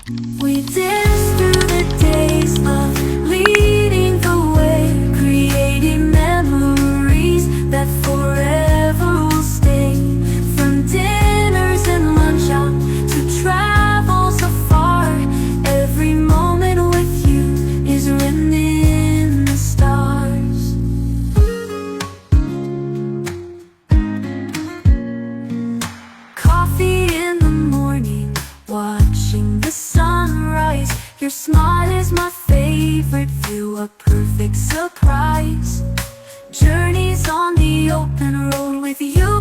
We dance through the days, love leading the way, creating memories that forever will stay. From dinners and lunch out to travels afar, every moment with you is written in the stars. Coffee in the morning, watching the sunrise. Your smile is my favorite view, a perfect surprise. Journeys on the open road with you